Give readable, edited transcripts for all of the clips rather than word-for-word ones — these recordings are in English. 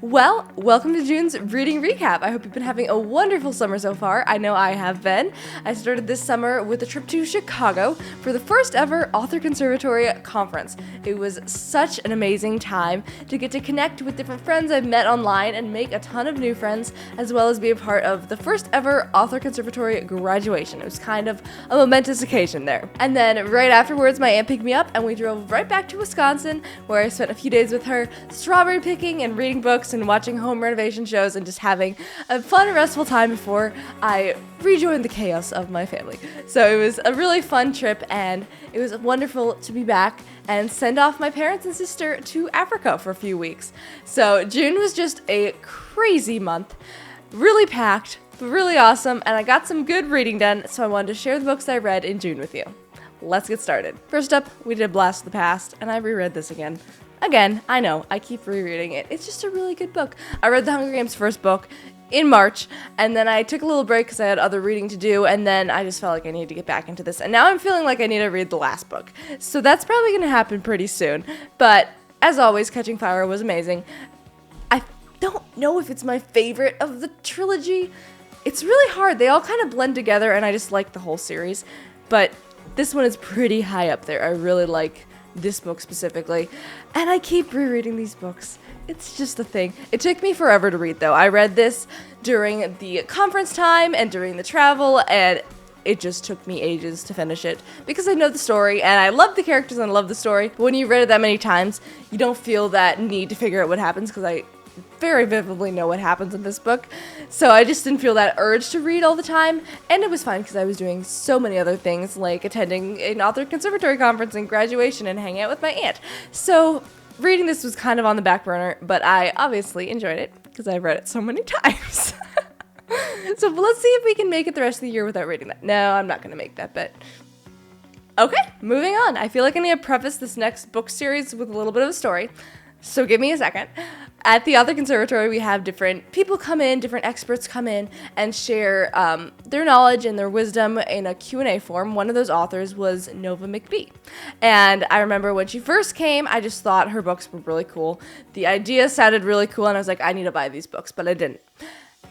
Well, welcome to June's Reading Recap. I hope you've been having a wonderful summer so far. I know I have been. I started this summer with a trip to Chicago for the first ever Author Conservatory Conference. It was such an amazing time to get to connect with different friends I've met online and make a ton of new friends, as well as be a part of the first ever Author Conservatory graduation. It was kind of a momentous occasion there. And then right afterwards, my aunt picked me up and we drove right back to Wisconsin, where I spent a few days with her, strawberry picking and reading books and watching home renovation shows and just having a fun and restful time before I rejoined the chaos of my family. So it was a really fun trip, and it was wonderful to be back and send off my parents and sister to Africa for a few weeks. So June was just a crazy month, really packed, but really awesome, and I got some good reading done, so I wanted to share the books I read in June with you. Let's get started. First up, we did Blast of the Past, and I reread this again. Again, I know, I keep rereading it. It's just a really good book. I read The Hunger Games' first book in March, and then I took a little break because I had other reading to do, and then I just felt like I needed to get back into this. And now I'm feeling like I need to read the last book. So that's probably going to happen pretty soon. But as always, Catching Fire was amazing. I don't know if it's my favorite of the trilogy. It's really hard. They all kind of blend together, and I just like the whole series. But this one is pretty high up there. I really like this book specifically, and I keep rereading these books. It's just a thing. It took me forever to read, though. I read this during the conference time and during the travel, and it just took me ages to finish it because I know the story and I love the characters and I love the story. But when you read it that many times, you don't feel that need to figure out what happens, because I very vividly know what happens in this book. So I just didn't feel that urge to read all the time, and it was fine because I was doing so many other things, like attending an author conservatory conference and graduation and hanging out with my aunt. So reading this was kind of on the back burner, but I obviously enjoyed it because I've read it so many times. So let's see if we can make it the rest of the year without reading that. No, I'm not going to make that bet. Okay, moving on. I feel like I need to preface this next book series with a little bit of a story, so give me a second. At the Author Conservatory, we have different people come in, different experts come in and share their knowledge and their wisdom in a Q&A form. One of those authors was Nova McBee. And I remember when she first came, I just thought her books were really cool. The idea sounded really cool, and I was like, I need to buy these books, but I didn't.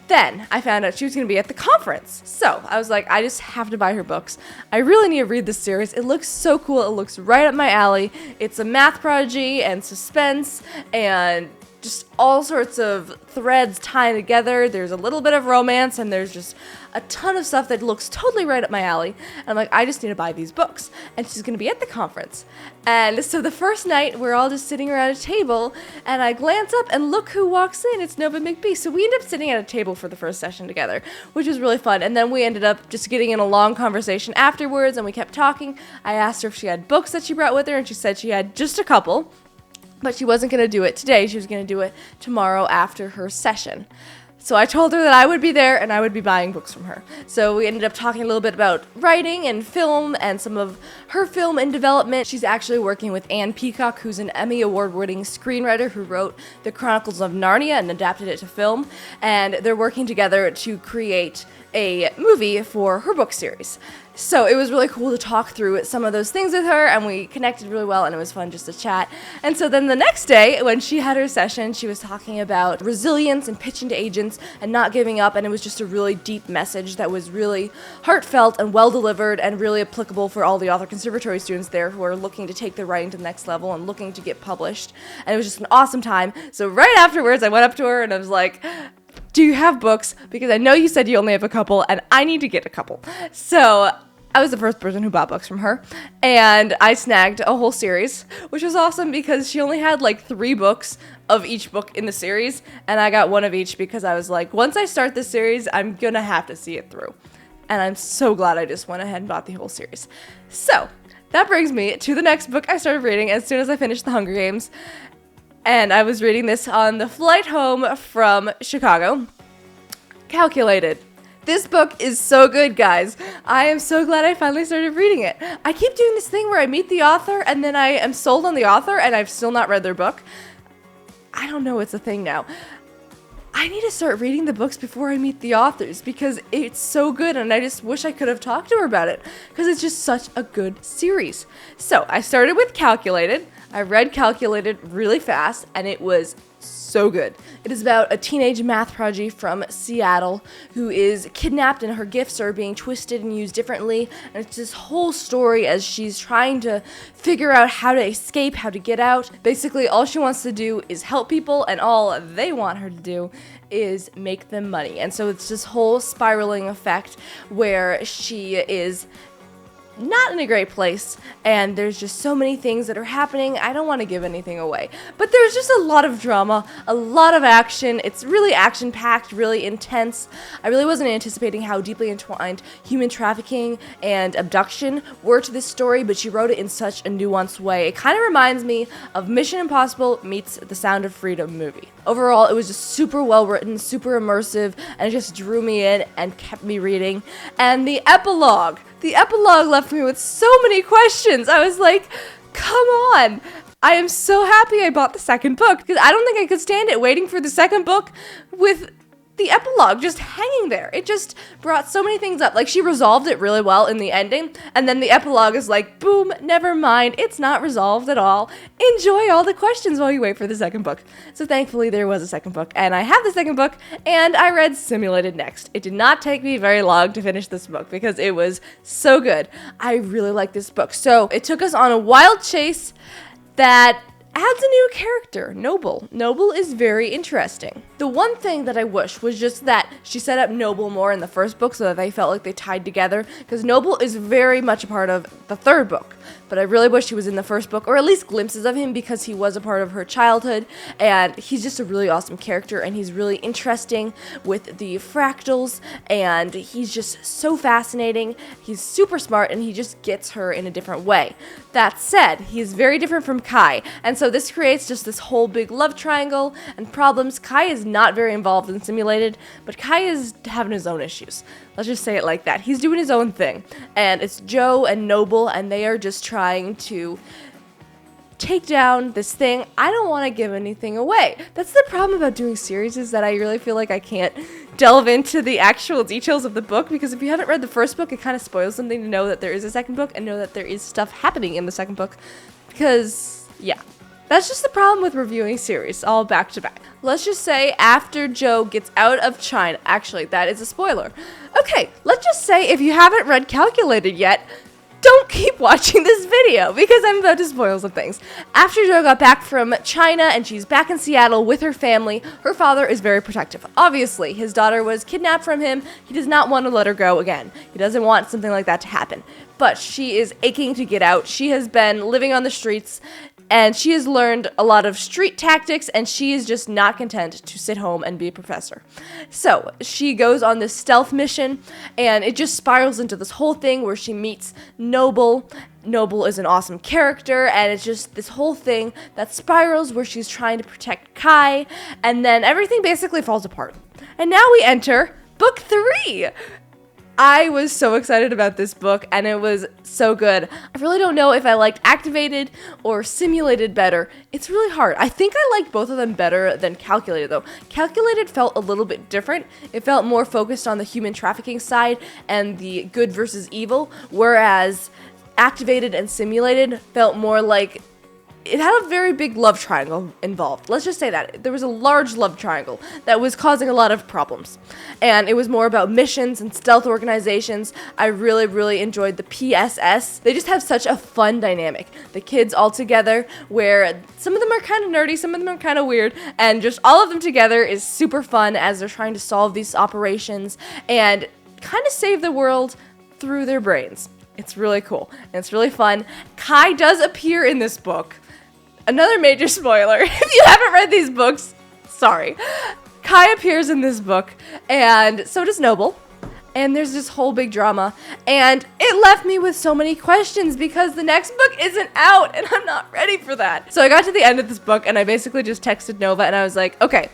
Then I found out she was going to be at the conference. So I was like, I just have to buy her books. I really need to read this series. It looks so cool. It looks right up my alley. It's a math prodigy and suspense and just all sorts of threads tying together. There's a little bit of romance, and there's just a ton of stuff that looks totally right up my alley. And I'm like, I just need to buy these books. And she's going to be at the conference. And so the first night, we're all just sitting around a table, and I glance up and look who walks in. It's Nova McBee. So we end up sitting at a table for the first session together, which was really fun. And then we ended up just getting in a long conversation afterwards, and we kept talking. I asked her if she had books that she brought with her, and she said she had just a couple. But she wasn't going to do it today. She was going to do it tomorrow after her session. So I told her that I would be there and I would be buying books from her. So we ended up talking a little bit about writing and film and some of her film in development. She's actually working with Ann Peacock, who's an Emmy Award Winning screenwriter who wrote The Chronicles of Narnia and adapted it to film. And they're working together to create a movie for her book series. So it was really cool to talk through some of those things with her, and we connected really well, and it was fun just to chat. And so then the next day, when she had her session, she was talking about resilience and pitching to agents and not giving up, and it was just a really deep message that was really heartfelt and well-delivered and really applicable for all the Author Conservatory students there who are looking to take their writing to the next level and looking to get published. And it was just an awesome time. So right afterwards, I went up to her and I was like, do you have books? Because I know you said you only have a couple, and I need to get a couple. So I was the first person who bought books from her, and I snagged a whole series, which was awesome because she only had like 3 books of each book in the series, and I got one of each because I was like, once I start this series, I'm gonna have to see it through. And I'm so glad I just went ahead and bought the whole series. So that brings me to the next book I started reading as soon as I finished The Hunger Games. And I was reading this on the flight home from Chicago. Calculated. This book is so good, guys. I am so glad I finally started reading it. I keep doing this thing where I meet the author and then I am sold on the author and I've still not read their book. I don't know, it's a thing now. I need to start reading the books before I meet the authors because it's so good, and I just wish I could have talked to her about it because it's just such a good series. So I started with Calculated. I read Calculated really fast, and it was so good. It is about a teenage math prodigy from Seattle who is kidnapped and her gifts are being twisted and used differently. And it's this whole story as she's trying to figure out how to escape, how to get out. Basically, all she wants to do is help people, and all they want her to do is make them money. And so it's this whole spiraling effect where she is not in a great place, and there's just so many things that are happening. I don't want to give anything away, but there's just a lot of drama, a lot of action. It's really action-packed, really intense. I really wasn't anticipating how deeply entwined human trafficking and abduction were to this story, but she wrote it in such a nuanced way. It kind of reminds me of Mission Impossible meets the Sound of Freedom movie. Overall, it was just super well written, super immersive, and it just drew me in and kept me reading. And the epilogue left me with so many questions. I was like, come on. I am so happy I bought the second book, because I don't think I could stand it waiting for the second book with the epilogue just hanging there. It just brought so many things up. Like, she resolved it really well in the ending, and then the epilogue is like, boom, never mind, it's not resolved at all. Enjoy all the questions while you wait for the second book. So thankfully there was a second book, and I have the second book, and I read Simulated next. It did not take me very long to finish this book because it was so good. I really like this book. So it took us on a wild chase that adds a new character, Noble. Noble is very interesting. The one thing that I wish was just that she set up Noble more in the first book so that they felt like they tied together, because Noble is very much a part of the third book, but I really wish he was in the first book, or at least glimpses of him, because he was a part of her childhood, and he's just a really awesome character, and he's really interesting with the fractals, and he's just so fascinating. He's super smart, and he just gets her in a different way. That said, he's very different from Kai, and so this creates just this whole big love triangle and problems. Kai is not very involved in Simulated, but Kai is having his own issues. Let's just say it like that. He's doing his own thing, and it's Joe and Noble, and they are just trying to take down this thing. I don't want to give anything away. That's the problem about doing series, is that I really feel like I can't delve into the actual details of the book, because if you haven't read the first book, it kind of spoils something to know that there is a second book and know that there is stuff happening in the second book, because, yeah. That's just the problem with reviewing series, all back to back. Let's just say after Joe gets out of China, actually, that is a spoiler. Okay, let's just say if you haven't read Calculated yet, don't keep watching this video, because I'm about to spoil some things. After Jo got back from China and she's back in Seattle with her family, her father is very protective. Obviously, his daughter was kidnapped from him. He does not want to let her go again. He doesn't want something like that to happen. But she is aching to get out. She has been living on the streets, and she has learned a lot of street tactics, and she is just not content to sit home and be a professor. So she goes on this stealth mission, and it just spirals into this whole thing where she meets Noble. Noble is an awesome character, and it's just this whole thing that spirals where she's trying to protect Kai, and then everything basically falls apart. And now we enter book 3. I was so excited about this book, and it was so good. I really don't know if I liked Activated or Simulated better. It's really hard. I think I liked both of them better than Calculated, though. Calculated felt a little bit different. It felt more focused on the human trafficking side and the good versus evil, whereas Activated and Simulated felt more like it had a very big love triangle involved. Let's just say that. There was a large love triangle that was causing a lot of problems. And it was more about missions and stealth organizations. I really, really enjoyed the PSS. They just have such a fun dynamic. The kids all together, where some of them are kind of nerdy, some of them are kind of weird, and just all of them together is super fun as they're trying to solve these operations and kind of save the world through their brains. It's really cool, and it's really fun. Kai does appear in this book. Another major spoiler, if you haven't read these books, sorry. Kai appears in this book, and so does Noble, and there's this whole big drama, and it left me with so many questions because the next book isn't out, and I'm not ready for that. So I got to the end of this book, and I basically just texted Nova, and I was like, okay,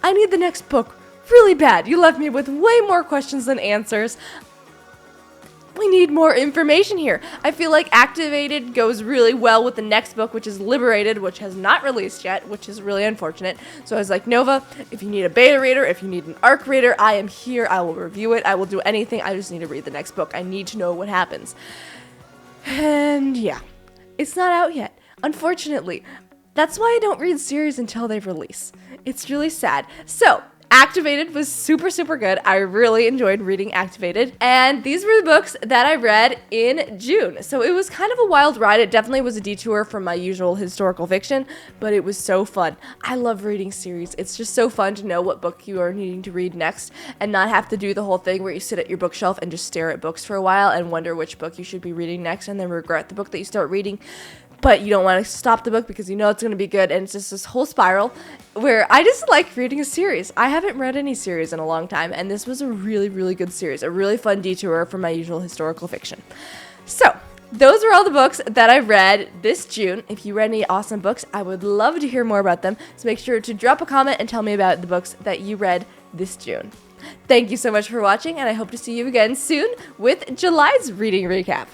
I need the next book really bad. You left me with way more questions than answers. We need more information here. I feel like Activated goes really well with the next book, which is Liberated, which has not released yet, which is really unfortunate. So I was like, Nova, if you need a beta reader, if you need an ARC reader, I am here. I will review it. I will do anything. I just need to read the next book. I need to know what happens. And yeah, it's not out yet. unfortunately. That's why I don't read series until they release. It's really sad. So, Activated was super, super good. I really enjoyed reading Activated. And these were the books that I read in June. So it was kind of a wild ride. It definitely was a detour from my usual historical fiction, but it was so fun. I love reading series. It's just so fun to know what book you are needing to read next and not have to do the whole thing where you sit at your bookshelf and just stare at books for a while and wonder which book you should be reading next and then regret the book that you start reading. But you don't want to stop the book because you know it's going to be good, and it's just this whole spiral where I just like reading a series. I haven't read any series in a long time, and this was a really, really good series, a really fun detour from my usual historical fiction. So, those are all the books that I read this June. If you read any awesome books, I would love to hear more about them, so make sure to drop a comment and tell me about the books that you read this June. Thank you so much for watching, and I hope to see you again soon with July's reading recap.